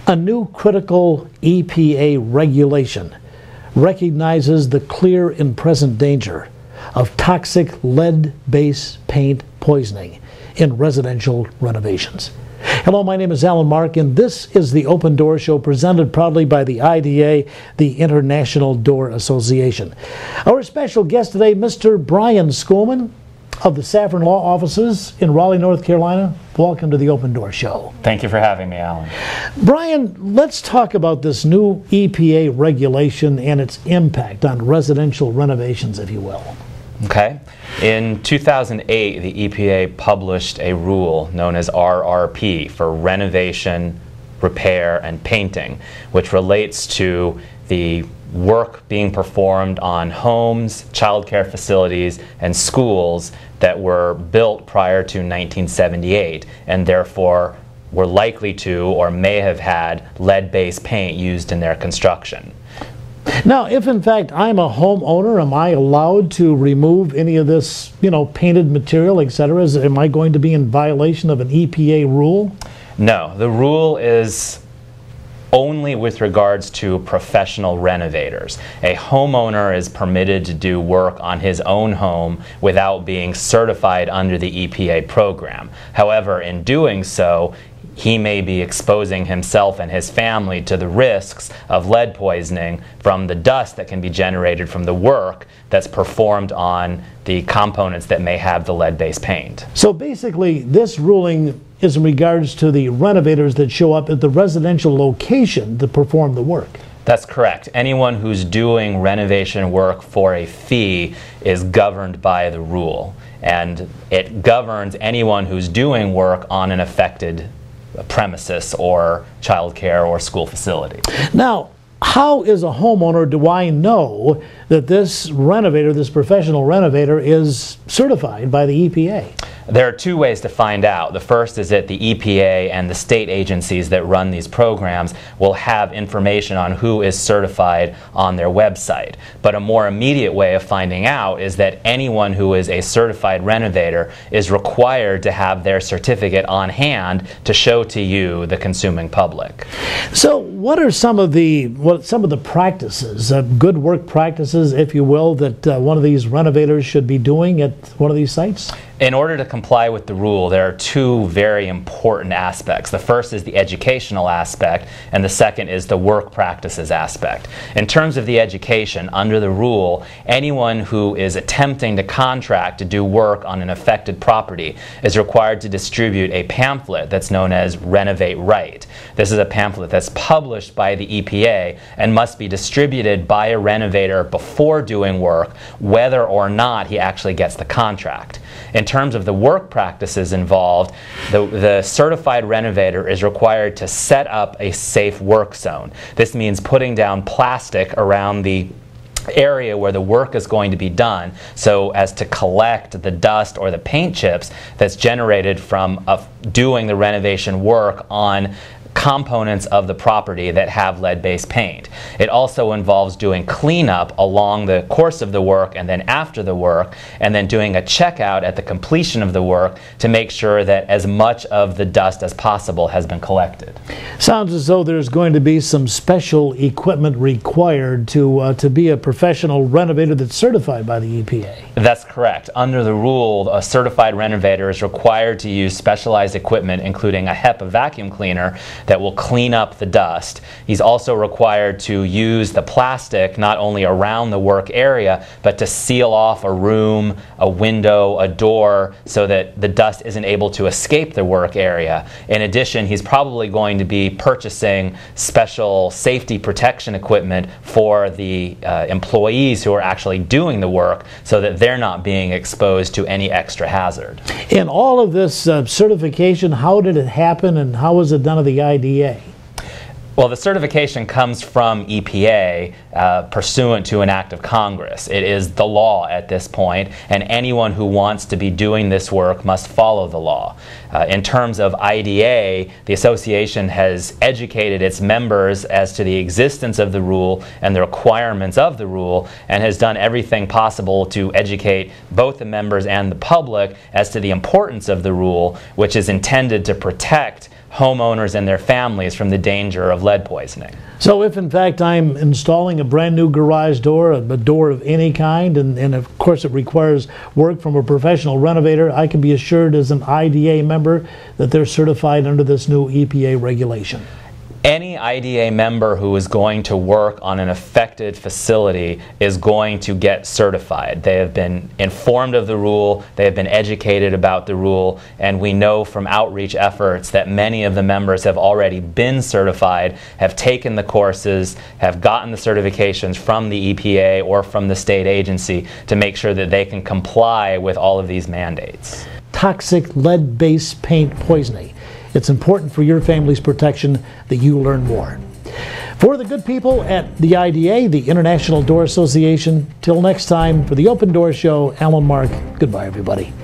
A new critical EPA regulation recognizes the clear and present danger of toxic lead-based paint poisoning in residential renovations. Hello, my name is Allyn Mark, and this is the Open Door Show presented proudly by the IDA, the International Door Association. Our special guest today, Mr. Brian Schoolman of the Safran Law Offices in Raleigh, North Carolina. Welcome to the Open Door Show. Thank you for having me, Allyn. Brian, let's talk about this new EPA regulation and its impact on residential renovations, if you will. Okay. In 2008, the EPA published a rule known as RRP for renovation, repair, and painting, which relates to the work being performed on homes, child care facilities, and schools that were built prior to 1978 and therefore were likely to or may have had lead-based paint used in their construction. Now, if in fact I'm a homeowner, am I allowed to remove any of this, painted material, etc.? Am I going to be in violation of an EPA rule? No, the rule is only with regards to professional renovators. A homeowner is permitted to do work on his own home without being certified under the EPA program. However, in doing so, he may be exposing himself and his family to the risks of lead poisoning from the dust that can be generated from the work that's performed on the components that may have the lead-based paint. So basically, this ruling is in regards to the renovators that show up at the residential location to perform the work. That's correct. Anyone who's doing renovation work for a fee is governed by the rule, and it governs anyone who's doing work on an affected premises or child care or school facility. Now, how as a homeowner do I know that this renovator, this professional renovator, is certified by the EPA? There are two ways to find out. The first is that the EPA and the state agencies that run these programs will have information on who is certified on their website. But a more immediate way of finding out is that anyone who is a certified renovator is required to have their certificate on hand to show to you, the consuming public. So what are some of the practices, good work practices, if you will, that one of these renovators should be doing at one of these sites? In order to comply with the rule, there are two very important aspects. The first is the educational aspect, and the second is the work practices aspect. In terms of the education, under the rule, anyone who is attempting to contract to do work on an affected property is required to distribute a pamphlet that's known as Renovate Right. This is a pamphlet that's published by the EPA and must be distributed by a renovator before doing work, whether or not he actually gets the contract. In terms of the work practices involved, the certified renovator is required to set up a safe work zone. This means putting down plastic around the area where the work is going to be done so as to collect the dust or the paint chips that's generated from doing the renovation work on components of the property that have lead-based paint. It also involves doing cleanup along the course of the work and then after the work, and then doing a checkout at the completion of the work to make sure that as much of the dust as possible has been collected. Sounds as though there's going to be some special equipment required to be a professional renovator that's certified by the EPA. That's correct. Under the rule, a certified renovator is required to use specialized equipment, including a HEPA vacuum cleaner that will clean up the dust. He's also required to use the plastic not only around the work area, but to seal off a room, a window, a door, so that the dust isn't able to escape the work area. In addition, he's probably going to be purchasing special safety protection equipment for the employees who are actually doing the work so that they're not being exposed to any extra hazard. In all of this certification, how did it happen and how was it done at the IDA? Well, the certification comes from EPA pursuant to an act of Congress. It is the law at this point, and anyone who wants to be doing this work must follow the law. In terms of IDA, the association has educated its members as to the existence of the rule and the requirements of the rule, and has done everything possible to educate both the members and the public as to the importance of the rule, which is intended to protect homeowners and their families from the danger of lead poisoning. So if in fact I'm installing a brand new garage door, a door of any kind, and of course it requires work from a professional renovator, I can be assured as an IDA member that they're certified under this new EPA regulation. Any IDA member who is going to work on an affected facility is going to get certified. They have been informed of the rule, they have been educated about the rule, and we know from outreach efforts that many of the members have already been certified, have taken the courses, have gotten the certifications from the EPA or from the state agency to make sure that they can comply with all of these mandates. Toxic lead-based paint poisoning. It's important for your family's protection that you learn more. For the good people at the IDA, the International Door Association, till next time, for the Open Door Show, Allyn Mark, goodbye everybody.